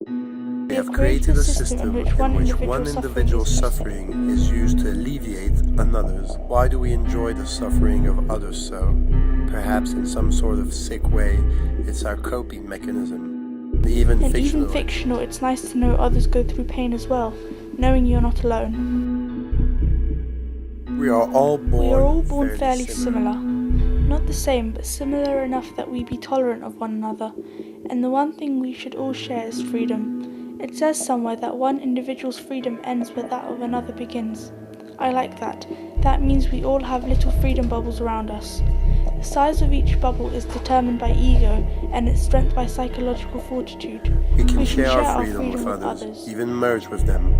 We have created a system in which one individual's suffering is used to alleviate another's. Why do we enjoy the suffering of others so? Perhaps in some sort of sick way, it's our coping mechanism. Even fictional, it's nice to know others go through pain as well, knowing you're not alone. We are all born fairly similar. Not the same, but similar enough that we be tolerant of one another. And the one thing we should all share is freedom. It says somewhere that one individual's freedom ends where that of another begins. I like that. That means we all have little freedom bubbles around us. The size of each bubble is determined by ego and its strength by psychological fortitude. We can share our freedom with others, even merge with them.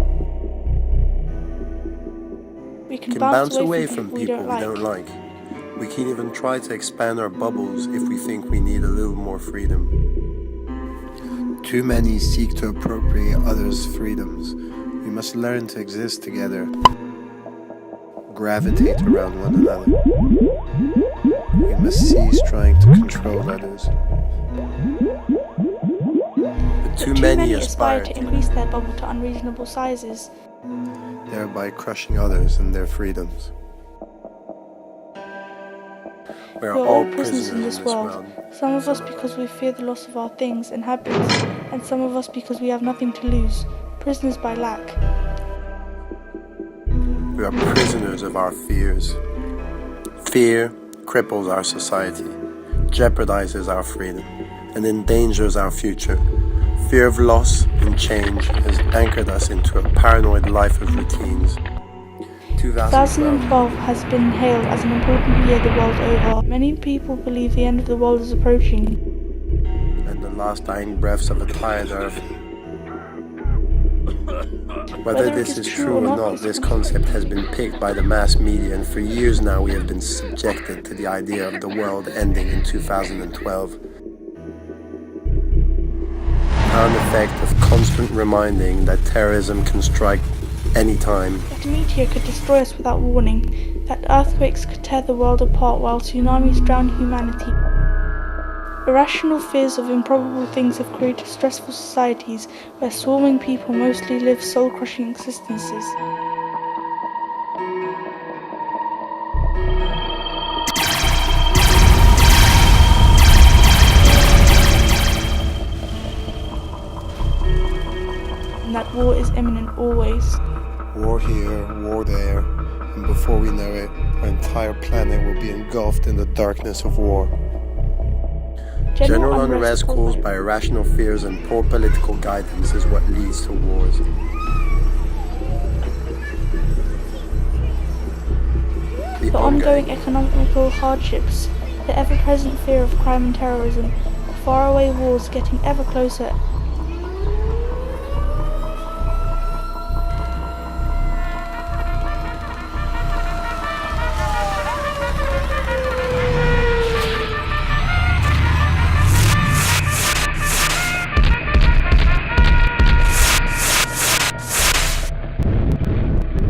We can bounce away from people we don't like. We can even try to expand our bubbles if we think we need a little more freedom. Too many seek to appropriate others' freedoms. We must learn to exist together, gravitate around one another. We must cease trying to control others. But too many aspire to increase their bubble to unreasonable sizes, thereby crushing others and their freedoms. We are all prisoners in this world. Some of us because we fear the loss of our things and habits, and some of us because we have nothing to lose, prisoners by lack. We are prisoners of our fears. Fear cripples our society, jeopardizes our freedom, and endangers our future. Fear of loss and change has anchored us into a paranoid life of routines. 2012 has been hailed as an important year the world over. Many people believe the end of the world is approaching, and the last dying breaths of a tired earth. Whether this is true or not, this concept has been picked by the mass media, and for years now we have been subjected to the idea of the world ending in 2012. An effect of constant reminding that terrorism can strike any time. That a meteor could destroy us without warning, that earthquakes could tear the world apart while tsunamis drown humanity. Irrational fears of improbable things have created stressful societies where swarming people mostly live soul-crushing existences. And that war is imminent always. War here, war there, and before we know it, our entire planet will be engulfed in the darkness of war. General unrest caused by irrational fears and poor political guidance is what leads to wars. The ongoing economical hardships, the ever-present fear of crime and terrorism, the faraway wars getting ever closer.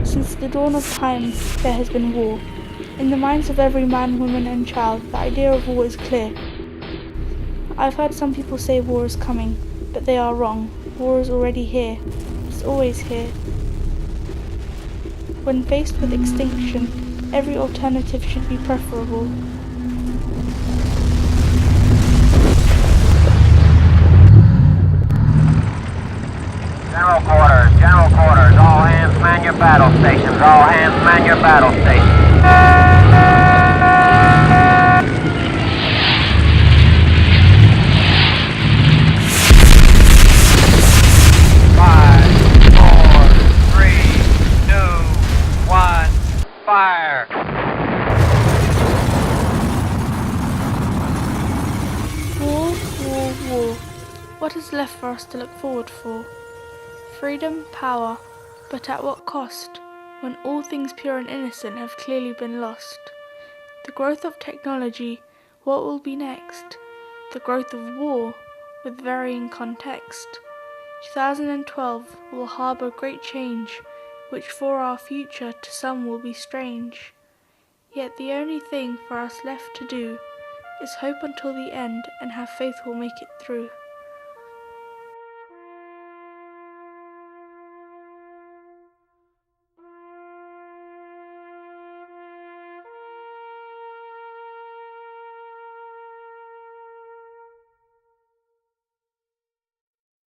Since the dawn of time, there has been war. In the minds of every man, woman and child, the idea of war is clear. I've heard some people say war is coming, but they are wrong. War is already here. It's always here. When faced with extinction, every alternative should be preferable. General quarters, all hands man your battle stations, all hands man your battle stations. 5, 4, 3, 2, 1, fire! War. What is left for us to look forward for? Freedom, power, but at what cost, when all things pure and innocent have clearly been lost? The growth of technology, what will be next? The growth of war, with varying context. 2012 will harbour great change, which for our future to some will be strange. Yet the only thing for us left to do is hope until the end and have faith we'll make it through.